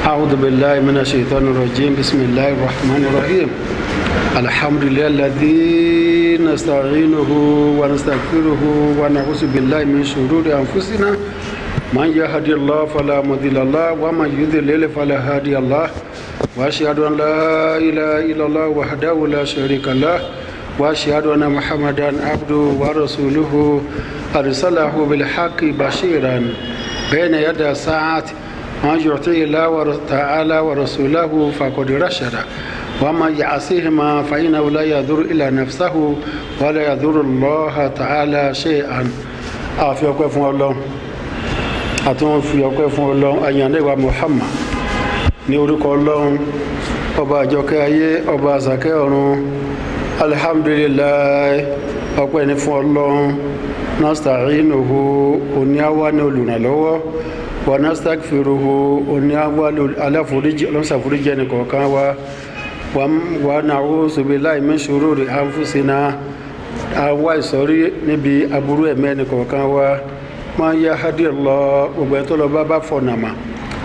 أعوذ بالله من الشيطان الرجيم بسم الله الرحمن الرحيم الحمد لله الذي نستعينه ونستغفره ونعوذ بالله من شرور أنفسنا من يهدي الله فلا مضل له ومن يضلل فلا هادي له وأشهد أن لا إله إلا الله وحده لا شريك له وأشهد أن محمدا عبده ورسوله أرسله بالحق بشيرا بين يدي الساعة من يطيع الله تعالى ورسوله فقد رشد ومن يعصيهما فإنه لا يضر إلا نفسه ولا يضر الله تعالى شيئا. àfi ọpẹ́ fún Ọlọ́run àtún fi ọpẹ́ fún Ọlọ́run ayandewa Muhammad ní orúkọ Ọlọ́run ọba àjọkẹ́ ayé ọba àsàkẹ́ ọ̀run alhamdulillah ọpẹ́ ni fún Ọlọ́run nasta'inuhu oníyàwó ní olùrànlọ́wọ́ wa nastaghfiruhu oníyàwó aláforíjì ọlọ́sàforíjì ẹnì kọ̀ọ̀kan wa na'udhu billahi min shururi anfusina àwa ìsọ̀rí níbi aburú ẹ̀mí ẹnì kọ̀ọ̀kan wa man yahdillahu gbogbo ẹ̀ tó lọ bá fọ̀nàmà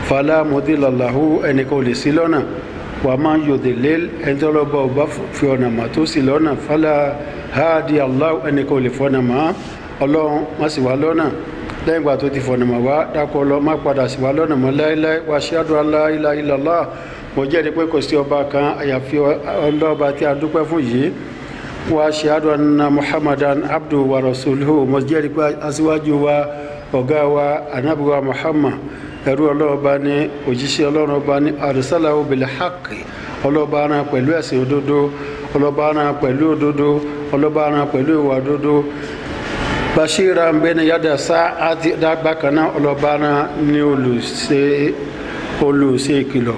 fala mudilla lahu ẹnìkan ò lè sí lọ́nà wa man yudlil ẹni tó lọ bá fi ọ̀nàmà tó sì lọ́nà fala hadiya lahu ẹnìkan ò lè fọ̀nàmà Ọlọ́run má sì wá lọ́nà lẹ́yìn ìgbà tó ti fọ̀nàmà wá dákọ̀ lọ má padà sí wá lọ́nà mọ́ láéláé wa ashhadu an la ilaha illallah mo jẹ́rìí pé kò sí ọba kan àyàfi ọlọ́ọ̀ba tí a dúpẹ́ fún yìí wa ashhadu anna muhammadan abduhu wa rasuluhu mo jẹ́rìí pé aṣíwájú wa ọ̀gá wa ànábì wa muhammad ẹrú ọlọ́ọ̀ba ní òjíṣẹ́ ọlọ́run ọba ní arsalahu bil haqqi ọlọ́ọ̀ba rán pẹ̀lú ẹ̀sìn òdodo ọlọ́ọ̀ba rán pẹ̀lú òdodo ọlọ́ọ̀ba rán pẹ̀lú ìwà òdodo bashiran bayna yada sa'ati bákan náà ọlọ́ọ̀ba rán ní olùṣe ìkìlọ̀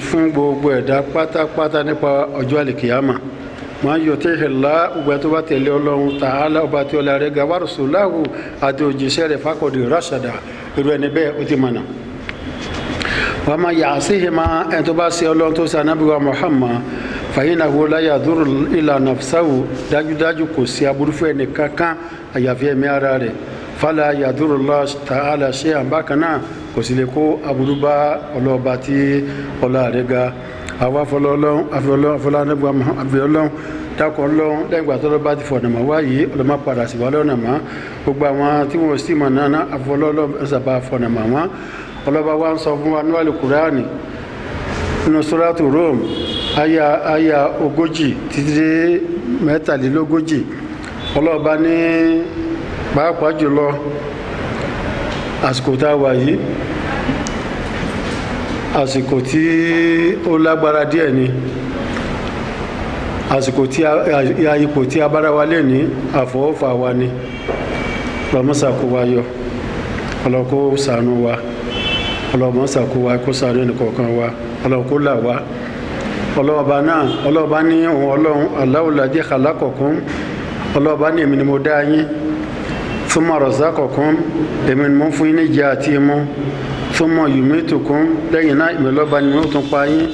fún gbogbo ẹ̀dá pátápátá nípa ọjọ́ àlìkìyàmà man yuti'i Allah ọgbà tó bá tẹ̀lé Ọlọ́run ta'ala ọba tí ọlá rẹ̀ ga wa rasulahu àti òjíṣẹ́ rẹ̀ faqad rashada irú ẹni bẹ́ẹ̀ ó ti mọ̀nà wa man ya'sihima ẹni tó bá ṣe Ọlọ́run tó ṣe ànábì wa Muhammad fa innahu la yadurru illa nafsahu dájúdájú kò sí aburú fún ẹni kankan àyàfi ẹ̀mí ara rẹ̀ fala yadurru Allah ta'ala shay'an bákan náà kò sí lè kó aburú bá ọlọ́ọ̀ba tí ọlá rẹ̀ ga àwa afọlọ́ọ̀lọ́run afọlọ́ọ̀nẹ́gbà àbíọ́lọ́run dákọ̀ ọlọ́run lẹ́yìn ìgbà tó bá ti fọ̀nà mọ́ wáyé ọlọ́mọ padà sí wà lọ́nà mọ́ gbogbo àwọn tí wọ́n sì mọ̀ náà afọlọ́ọ̀lọ́run sábà fọ̀nà mọ́ wọn ọlọ́ba wa ń sọ fún wa níwájú kúránì nínú suratu Rum aya 40 títí dé 43 ọlọ́ba ní pàápàá jùlọ àsìkò tá a wà yìí àsìkò tí ó lágbára díẹ̀ ni àsìkò tí ipò tí a bára wa lè ní àfọwọ́fà wa ni ọlọ́mọ́sàkó wa yọ ọlọ́kó ṣàánú wa ọlọ́mọ́sàkó wa kó ṣàánú ẹnìkọ̀ọ̀kan wa ọlọ́kó là wá ọlọ́ọ̀bá ní ohun ọlọ́run Allahu ladhi khalaqakum ọlọ́ọ̀bá ní èmi ni mo dá yín thumma razaqakum èmi ni mo fún yín ní jẹ àti mu thumma yumitukum lẹ́yìn náà ìmọ̀lọ́ba ni wọ́n tún pa yín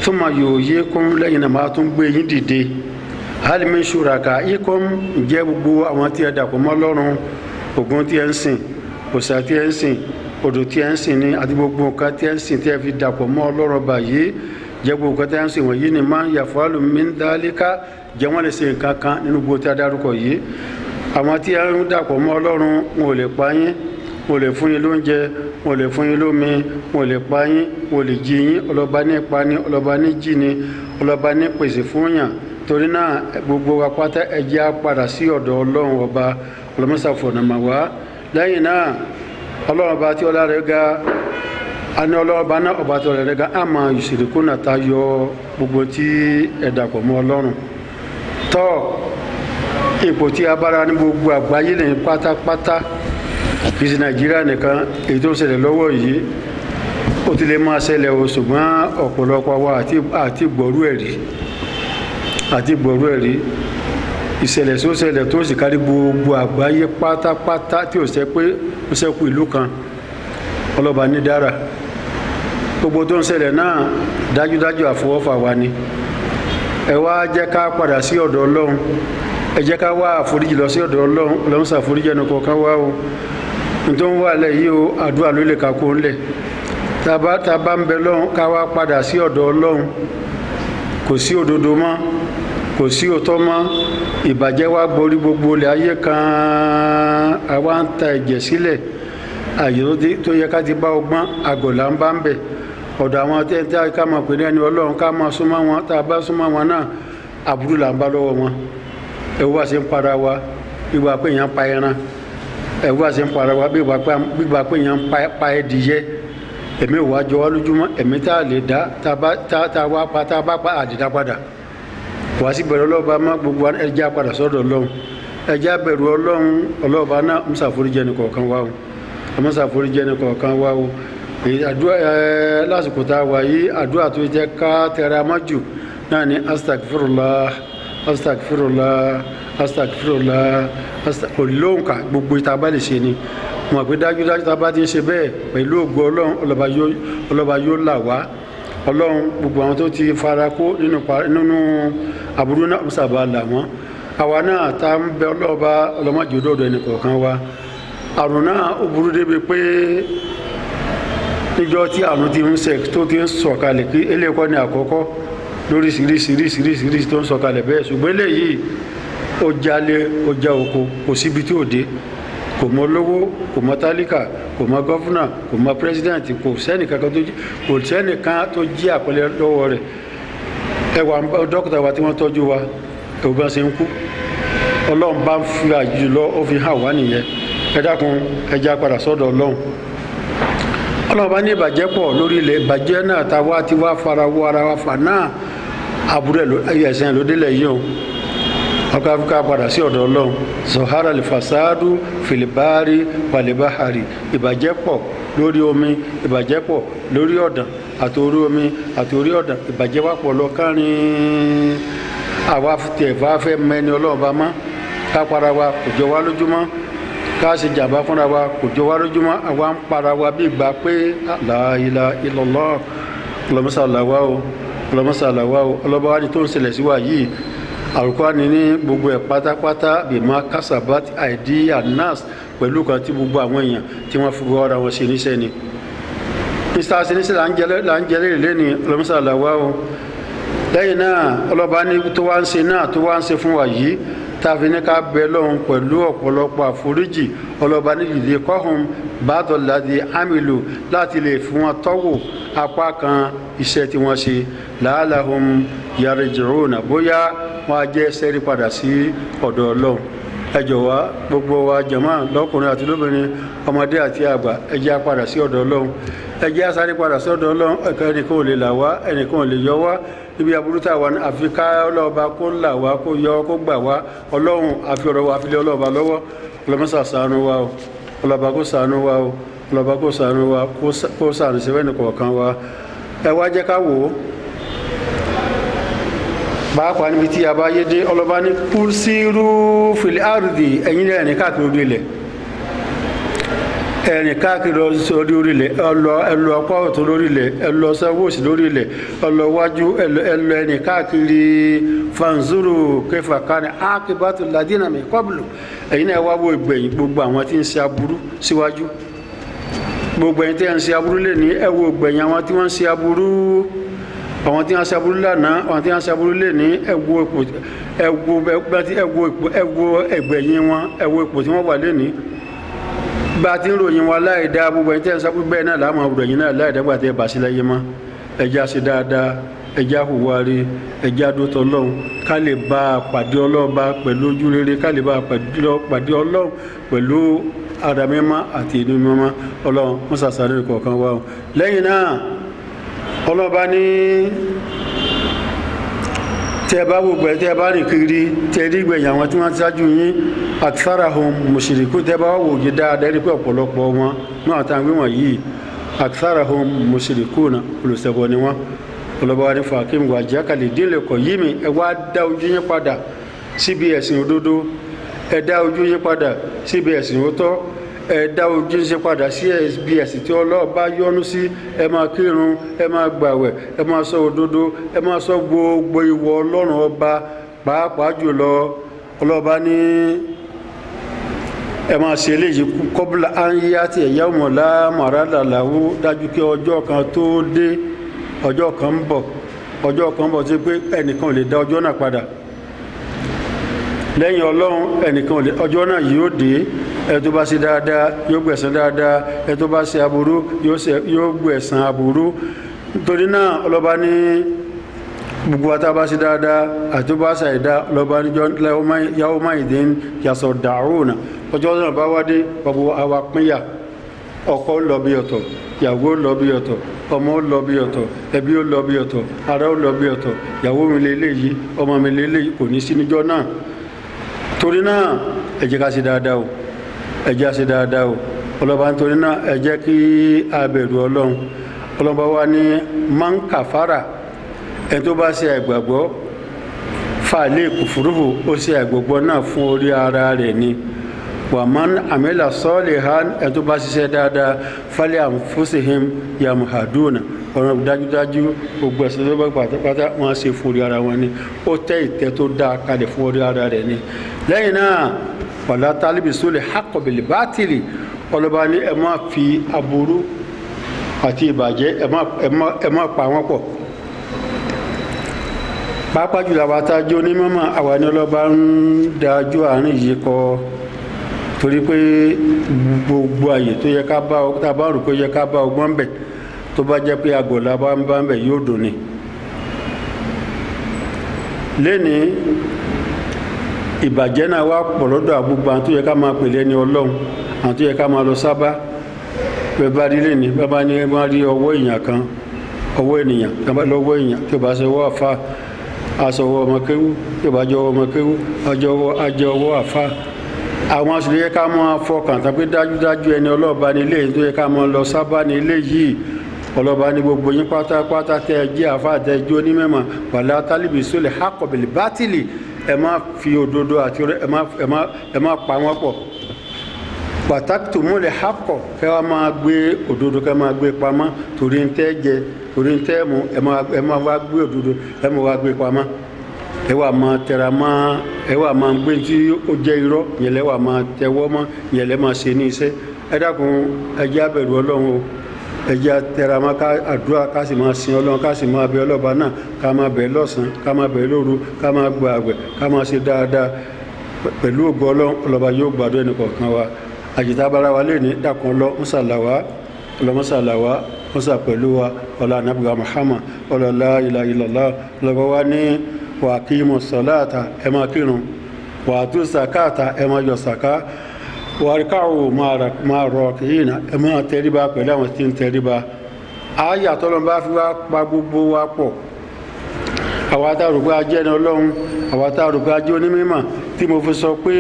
thumma yuhyikum lẹ́yìn náà máa tún gbé yín dìde hal min shuraka'ikum ǹjẹ́ gbogbo àwọn tí ẹ dàpọ̀ mọ́ Ọlọ́run ògùn tí ẹ ń sìn òòṣà tí ẹ ń sìn odò tí ẹ ń sìn ní àti gbogbo nǹkan tí ẹ ń sìn tí ẹ fi dàpọ̀ mọ́ Ọlọ́run ọba yìí jẹ́ gbogbo nǹkan tí ẹ ń sìn wọ̀nyí ni man yaf'alu min dhalika jẹ́ wọ́n lè ṣe nǹkan kan nínú gbogbo tí a dárúkọ yìí àwọn tí ẹ ń dàpọ̀ mọ́ Ọlọ́run wọn ò lè pa yín wọn ò lè fún yín lóúnjẹ wọn ò lè fún yín lómi wọn ò lè pa yín wọn ò lè jí yín ọlọ́ba ní pa ní ọlọ́ba ní jí ni ọlọ́ba ní pèsè fún yàn torí náà gbogbo wa pátá ẹ jẹ́ á padà sí ọ̀dọ̀ Ọlọ́run ọba ọlọ́mọsàfọ̀nàmà wá lẹ́yìn náà Ọlọ́run ọba tí ọlá rẹ̀ ga àní Ọlọ́run ọba náà ọba tí ọlá rẹ̀ ga àmọ́ yusirikuna ta yọ gbogbo tí ẹ dàpọ̀ mọ́ Ọlọ́run tọ́ ipò tí a bára ní gbogbo àgbáyé lè pátápátá kì í sí Nàìjíríà nìkan èyí tó ń ṣẹlẹ̀ lọ́wọ́ yìí ó ti lè máa ṣẹlẹ̀ o ṣùgbọ́n ọ̀pọ̀lọpọ̀ wa àti gbọ̀rú ẹ̀rí ìṣẹ̀lẹ̀ tó ṣẹlẹ̀ tó sì kárí gbogbo àgbáyé pátápátá tí ó ṣe pé ó ṣẹ́kù ìlú kan ọlọ́ba ní dára gbogbo tó ń ṣẹlẹ̀ náà dájúdájú àfọwọ́fà wa ni ẹ wá jẹ́ ká padà sí ọ̀dọ̀ Ọlọ́run ẹ jẹ́ ká wá àforíjì lọ sí ọ̀dọ̀ Ọlọ́run Ọlọ́run ṣàforíjì ẹnu kọ̀ọ̀kan wá o nítorí wọ́n wà lẹ̀ yìí o àdúrà ló lè kakó ńlẹ̀ tá bá ń bẹ lọ́hùn ká wá padà sí ọ̀dọ̀ Ọlọ́hun kò sí òdodo mọ́ kò sí òótọ́ mọ́ ìbàjẹ́ wa borí gbogbo ilẹ̀ ayé kan àwa ń ta ẹ̀jẹ̀ sílẹ̀ àyè tó yẹ ká ti bá ọgbọ́n àgọ̀là ń bá ń bẹ̀ ọ̀dọ̀ àwọn tẹ́tẹ́ ká máa pè ní ẹni Ọlọ́run ká máa súnmọ́ wọn tá a bá súnmọ́ wọn náà àbúrú là ń bá lọ́wọ́ wọn ẹ̀wú wá sí ń para wa gbígbà pé èèyàn pa ẹran ẹ̀wú wá sí ń para wa gbígbà pé èèyàn pa ẹdìyẹ ẹ̀mí ò wá jọ wá lójúmọ́ ẹ̀mí tá a lè dá tá a bá pa àdìdá padà wá sí bẹ̀rù ọlọ́ba má gbogbo ẹja padà sọ́dọ̀ Ọlọ́run ẹja bẹ̀rù Ọlọ́run ọlọ́ba náà ń ṣàforíjì ẹni kọ̀ọ̀kan wá o ọmọ ṣàforíjì ẹni kọ̀ọ̀kan wá o àdúrà lásìkò tá a wà yìí àdúrà tó jẹ́ ká tẹra mọ́jù náà ni astagfirullah astagfirullah astagfirullah kò lóǹkà gbogbo ìta bá lè ṣe ni wọn pé dájúdájú tá a bá ti ń ṣe bẹ́ẹ̀ pẹ̀lú ògo Ọlọ́run ọlọ́ba yóò là wá Ọlọ́run gbogbo àwọn tó ti fara kó nínú àbúrú náà sábà là wọ́n àwa náà tá ń bẹ ọlọ́ba ọlọ́mọdé òdòdó ẹnì kọ̀ọ̀kan wa àrùn náà ó burú débi pé níjọ́ tí àrùn ti ń sẹ̀ tó ti ń sọ̀kalẹ̀ kí eléyìí ní àkọ́kọ́ lórí sírísírísírísírísí tó ń sọ̀kalẹ̀ bẹ́ẹ̀ ṣùgbọ́n eléyìí ó jalè ó já oko kò síbi tí ò dé kò mọ lówó kò mọ tálíkà kò mọ gọ́fúnà kò mọ pírẹsidẹ́ǹtì kò sẹ́nìkan tó jí àpẹẹrẹ lọ́wọ́ rẹ̀ ẹwà dókítà wa tí wọ́n tọ́jú wa ẹ̀wọ̀n bá ṣe ń kú Ọlọ́run bá ń fi àjùlọ ó fi hàn wá nìyẹn ẹ dákun ẹja padà sọ́dọ̀ Ọlọ́run bá ní ìbàjẹ́ pọ̀ lórí ilẹ̀ ìbàjẹ́ náà ta wá ti wá fara wọ ara wa fà náà àbúrò ẹ̀sìn ló délẹ̀ yìí o ọkọ̀ afirika padà sí ọ̀dọ̀ Ọlọ́run zohara lifasadu filibari walibahari ìbàjẹ́ pọ̀ lórí omi ìbàjẹ́ pọ̀ lórí ọ̀dàn àti orí omi àti orí ọ̀dàn ìbàjẹ́ wà pọ̀ lọ kárin àwa tẹ̀ fà fẹ́ mẹ́ni Ọlọ́run bá mọ́ ká para wa kò jọ wá lójúmọ́ ká ṣe jàmbá fúnra wa kò jọ wá lójúmọ́ àwa ń para wa bí ìgbà pé la ilaha illallah ọlọmọsàlàwà o ọlọmọsàlàwà o ọlọ́ba wa ni tó ń ṣẹlẹ̀ sí wa yìí Al-Qur'ani ní gbogbo ẹ̀ pátápátá bima kasabat aidi anas pẹ̀lú kan tí gbogbo àwọn èèyàn tí wọ́n fi wọ́ra wọn ṣe níṣẹ́ ni mr sinise là ń jẹ́lẹ̀ lé ní ọlọmọsàlàwà o lẹ́yìn náà ọlọ́ba ní tó wá ń ṣe náà tó wá ń ṣe fún wa yìí tàbí ní ká bẹ lọ́hùn pẹ̀lú ọ̀pọ̀lọpọ̀ àforíjì ọlọ́ba nídìí kọ́hùn bàdọ̀ládì amílù láti lè fún wọn tọ́wò apá kan iṣẹ́ tí wọ́n ṣe làálàhùn yarji'una bóyá wọn á jẹ́ sẹ́rí padà sí ọ̀dọ̀ Ọlọ́run ẹ jọ̀wọ́ gbogbo wa jàmáà lọ́kùnrin àti lóbìnrin ọmọdé àti àgbà ẹ jẹ́ á padà sí ọ̀dọ̀ Ọlọ́run ẹ jẹ́ á sáré padà sí ọ̀dọ̀ Ọlọ́run ẹnìkan ò lè là wá ẹnìkan ò lè yọ wá níbi aburú tá a wà ní àfi ká ọlọ́ọ̀ba kó là wá kó yọ kó gbà wá Ọlọ́run àfi ọ̀rọ̀ wa àfilẹ̀ ọlọ́ọ̀ba lọ́wọ́ ọlọ́mọsà ṣàánú wa o ọlọ́ọ̀ba kó ṣàánú wa o ọlọ́ọ̀ba kó ṣàánú wa kó ṣàánú sẹ́fẹ́ nìkọ̀ọ̀kan wa ẹ wá jẹ́ ká wò ó pàápàá níbi tí a bá yé dé ọlọ́ba ní kúrúsírú fil ardi ẹ̀yin ẹ̀rìn káàkiri orí ilẹ̀ ẹ̀rìn káàkiri orí ilẹ̀ ẹlọ ọpọ́ ọ̀tún lórí ilẹ̀ ẹlọ sẹ́wọ́sì lórí ilẹ̀ ẹlọ wájú ẹlọ ẹ̀rìn káàkiri fanzuru kẹfà kan akibatu ladina min qablu ẹ̀yin náà wá wo ìgbẹ̀yìn gbogbo àwọn tí ń ṣe aburú síwájú gbogbo ẹ̀yin tí ń ṣe aburú lè ní ẹ wo ìgbẹ̀yìn àwọn tí wọ́n ń ṣe aburú àwọn tí wọ́n ṣaburú lánàá àwọn tí wọ́n ṣaburú lè ní ẹ̀wọ̀ ẹgbẹ̀yìn wọn ẹ̀wọ̀ ipò tí wọ́n wà lè ní bá ti ń ròyìn wọn láìdá gbogbo ẹni tí wọ́n ṣaburú bẹ́ẹ̀ náà láàmú ròyìn náà láìdá gbà tẹ́ bá sí láyé mọ́ ẹjá ṣe dáadáa ẹjá hùwà rí ẹjá dótọ́ Ọlọ́run ká lè bá a pàdé Ọlọ́ba pẹ̀lú ojú rere ká lè bá a pàdé Ọlọ́run pẹ̀lú ara mímọ́ àti inú mímọ́ Ọlọ́run wọ́n ṣàṣàrò kọ̀ọ̀kan wá lẹ́yìn náà ọlọ́ba ní tẹ́ bá gbogbo ẹ̀ tẹ́ bá rìn kiri tẹ́ rí gbẹ̀yìn àwọn tí wọ́n ti ṣáájú yín aktharahum mushriku tẹ́ bá wò yí dáadáa rí pé ọ̀pọ̀lọpọ̀ wọn náà tàn wíwọ̀n yìí aktharahum mushrikuna olùṣẹbọ ni wọ́n ọlọ́ba wa ní fàákìm wajhaka lidinil qayyim ẹ wá dá ojú yín padà síbi ẹ̀sìn òdodo ẹ dá ojú yín padà síbi ẹ̀sìn òótọ́ ẹ dá ojú ṣe padà sí SBS tí Ọlọ́run bá yọ́nú sí ẹ máa kírun ẹ máa gbàwẹ̀ ẹ máa sọ òdodo ẹ máa sọ gbogbo ìwọ Ọlọ́run ọba pàápàá jùlọ ọlọ́ba ní ẹ máa ṣe eléyìí kọ́bùlà áńyáàtì ẹ̀yà ọmọlá màrádàláwó dájú pé ọjọ́ kan tó dé ọjọ́ kan ń bọ̀ tí pé ẹnìkan ò lè dá ọjọ́ náà padà lẹ́yìn ọlọ́run ẹnìkan ò lè ọjọ́ náà yóò dé ẹ tó bá ṣe dáadáa yóò gbẹ̀san dáadáa ẹ tó bá ṣe aburú yóò gbẹ̀san aburú nítorí náà ọlọ́ba ní gbogbo wa tá a bá ṣe dáadáa àti tó bá ṣe àìdá ọlọ́ba níjọ́ yàwó máìdín yàsọ̀ dàrúnà ọjọ́ náà bá wádé gbogbo àwa pínyà ọkọ lọ bí ọ̀tọ̀ ìyàwó lọ bí ọ̀tọ̀ ọmọ lọ bí ọ̀tọ̀ ẹbí ó lọ bí ọ̀tọ̀ ará ó lọ bí ọ̀tọ̀ ìyàwó mi lélẹ́yìí ọmọ mi lélẹ́yìí kò ní sí níjọ́ náà torí náà ẹ jẹ́ ká ṣe dáadáa o ẹ jẹ́ ká ṣe dáadáa o ọlọ́ba nítorí náà ẹ jẹ́ kí a bẹ̀rù ọlọ́run ọlọ́ba wa ní man kàfàrà ẹni tó bá ṣe àìgbàgbọ́ fàálẹ̀ kùfùrùhù ó ṣe àìgbàgbọ́ náà fún orí ara rẹ̀ ni wàmán àmìlà sọ́ọ̀lì hàn ẹ̀ tó bá ṣiṣẹ́ dáadáa fálẹ̀ àǹfóṣehìm yàmùhàdúnà ọ̀nà dájúdájú gbogbo ẹ̀sìn tó bá pátápátá wọ́n ṣe fún orí ara wọn ni ó tẹ́ ìtẹ́ tó dáa kalẹ̀ fún orí ara rẹ̀ ni lẹ́yìn náà wàlá tálíbì sólè hákọ̀bìlì bátìlì ọlọ́ba ní ẹ má fi aburú àti ìbàjẹ́ ẹ má pa wọ́n pọ̀ pàápàá jùlọ àwọn atájọ́ onímọ̀ àwọn ẹni ọlọ́ba ń dájú àárín yìí kọ torí pé gbogbo àyè tó yẹ ká bá rò pé yẹ ká bá ọgbọ́n bẹ̀ tó bá jẹ́ pé agbọ̀lá bá ń bá ń bẹ̀ yóò dùn ni lẹ́ni ìbàjẹ́ náà wá pọ̀ lọ́dọ̀ àgbogbo àwọn tó yẹ ká máa pèlè ẹni ọlọ́run àwọn tó yẹ ká máa lọ sábà bẹ́ẹ̀ bá rí lẹ́ni bẹ́ẹ̀ bá ní wọ́n rí ọwọ́ èèyàn kan ọwọ́ ènìyàn lọ́wọ́ èèyàn tí ó bá ṣe ọwọ́ àfa aṣọwọ́ ọmọ kéwú tí ó bá jọ ọmọ kéwú ajọ ọwọ́ àfa àwọn aṣèlú yẹ ká máa fọkàn tàbí dájúdájú ẹni ọlọ́ọ̀bá ní ilé yìí tó yẹ ká máa lọ sábà ní ilé yìí ọlọ́ọ̀bá ní gbogbo yín pátápátá tẹ́ ẹ jẹ́ àfa àtẹ́jọ́ onímọ̀ wàlá tálíbì sólè hákọ̀bìlì bátìlì ẹ má fi òdodo àti ẹ má pa wọ́n pọ̀ pàtàkì tó múlẹ̀ hákọ̀ kẹ́ wá máa gbé òdodo kẹ́ máa gbé pamọ́ torí ń tẹ́ jẹ torí ń tẹ́ mu ẹ máa wá gbé òdodo ẹ máa wá gbé pamọ́ ẹ wà máa tẹra mọ́ ẹ wà máa gbé tí ó jẹ́ irọ́ yẹn lẹ́ wà máa tẹwọ́ mọ́ yẹn lẹ́ máa ṣe ní iṣẹ́ ẹ dákun ẹ jẹ́ abẹ̀rù ọlọ́run o ẹ jẹ́ tẹra mọ́ ká àdúrà ká sì máa sin ọlọ́run ká sì máa bẹ ọlọ́ba náà ká máa bẹ̀ lọ́sàn-án ká máa bẹ̀ lóru ká máa gba àwẹ̀ ká máa ṣe dáadáa pẹ̀lú ògo ọlọ́run ọlọ́ba yóò gbàdúrà ẹnì kọ̀ọ̀kan wa àjìtábára wa lè ní dákun ọlọ́ mọ́sàláwá mọ́sà pẹ̀lú wa ọlá anábìwá Muhammad ọlọ́lá ilaha illallah ọlọ́ba wa ní wà kí mọ̀ sọ́láàtà ẹ máa kírun wà tó sàkáàtà ẹ máa yọ sàká wà ríkàwò máa rọ kìíyàn ẹ máa tẹríba pẹ̀lú àwọn tí ń tẹríba ayé àtọ́lọ́mbá fi wá pa gbogbo wa pọ̀ àwọn atárùgbé ajẹ́ ní ọlọ́run àwọn atárùgbé ajẹ́ onímọ̀ tí mo fi sọ pé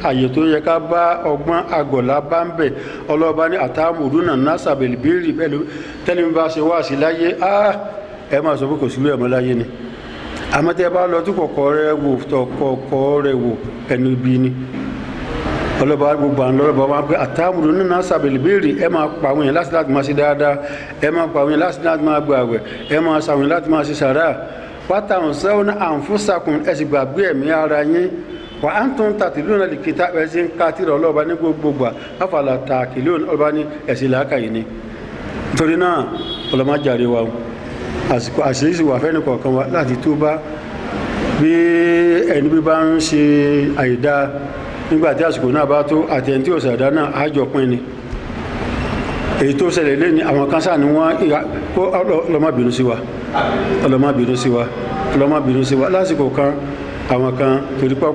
àyè tó yẹ ká bá ọgbọ́n àgọ̀lá bá ń bẹ̀ ọlọ́ba ní àtàmùdúnà násàbẹ̀lì bíìrì pẹ̀lú tẹ́lẹ̀ bá ṣe wá sí láyé ẹ máa sọ pé kò sílẹ̀ ọmọ láyé ni àmọ́ tẹ́ bá lọ tí kọ̀kọ́ rẹ̀ wò ẹnu ibi ni ọlọ́ba gbogbo àwọn ọlọ́ba wọn pé àtàmùdúnà násàbẹ̀lì bíìrì ẹ máa pa àwọn yẹn láti máa ṣe dáadáa ẹ máa pa àwọn yẹn láti máa gbà àwẹ̀ ẹ máa ṣàwọn yẹn láti máa ṣe sàrà wátàwọn sẹ́wọ́n àǹfùsàkùn ẹ sì gbàgbé ẹ̀mí ara yín wà á ń tún tàtìlónà lè kíta ẹ̀sìn ń ká tìrọ ọlọ́ọ̀bá ní gbogbo àfàlà tàkìlónà ọlọ́ọ̀bá ní ẹ̀sìn làákàyè ni nítorí náà ọlọ́mọ jàre wa àsìkò àṣírí wà fẹ́ni kọ̀ọ̀kan wa láti túbá bí ẹni bí bá ń ṣe àìdá nígbà tí àsìkò náà bá tó àti ẹni tí ò ṣàdá náà àjọpín ni èyí tó ṣẹlẹ̀ lé ní àwọn kan sáà ni wọ́n kó ọlọ́mọ bínú sí wa lásìkò kan àwọn kan torí pé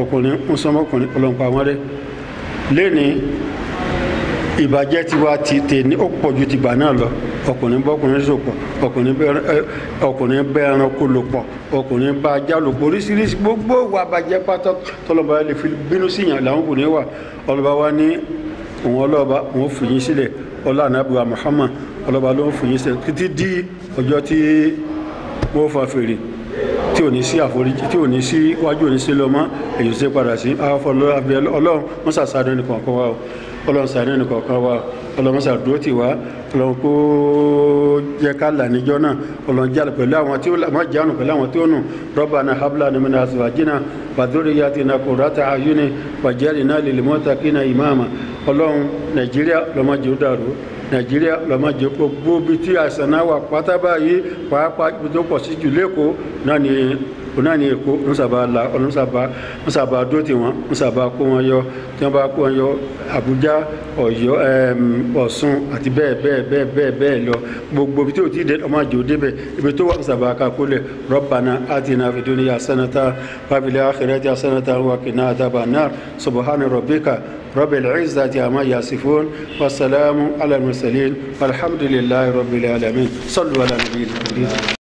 ọkùnrin ń sọmọkùnrin ọlọ́mpa wọn rẹ̀ lẹ́ni ìbàjẹ́ ti wá ti tè ní ó pọ̀ ju ti gbà náà lọ ọkùnrin bọ́kùnrin sòpọ̀ ọkùnrin bẹ́ ẹranko lò pọ̀ ọkùnrin bá ajá lò pọ̀ oríṣiríṣi gbogbo wa bàjẹ́ pátá tọ́lọ́ba lè fi bínú síyàn làwọn kò ní wà ọlọ́ba wa ní òun ọlọ́ba òun fò yín sílẹ̀ ọlá ànábìwá Muhammad ọlọ́ba ló ń fò yín sílẹ̀ títí di ọjọ́ tí wọ́n fa fèrè tí ò ní sí àforíjì tí ò ní sí wájú ò ní sí lọ́mọ́ èyí ṣe padà sí ọlọ́run wọ́n sàṣàdọ́ nìkan kan wá ọlọ́run sàdọ́ nìkan kan wá ọlọ́mọsà dúró tì wá ọlọ́run kó jẹ́ ká là níjọ́ náà ọlọ́run jálè pẹ̀lú àwọn tí ó má jánu pẹ̀lú àwọn tí ó nù rabbana hab lana min azwajina wa dhurriyyatina qurrata a'yunin waj'alna lil muttaqina imama ọlọ́run nàìjíríà lọ́mọdé ó dàrú nàìjíríà lọ́mọdé gbogbo bí tí àìsàn náà wà pátá báyìí pàápàá ibi tó pọ̀ sí jù lẹ́kọ̀ọ́ náà ni èkó nsàbà dó tí wọn nsàbà kó wọn yọ tí wọn bá kó wọn yọ àbújá ọ̀yọ́ ọ̀ṣun àti bẹ́ẹ̀ lọ gbogbo bí tí o ti dé ọmọ àjò débẹ̀ ibi tó wà nsàbà kakólẹ̀ rabbana atina fid dunya hasanatan wa fil akhirati hasanatan wa qina adhaban nar subhana rabbika rabbil izzati amma yasifun wa salamun ala al mursalin walhamdulillahi rabbil alamin sallu ala nabiyil karim.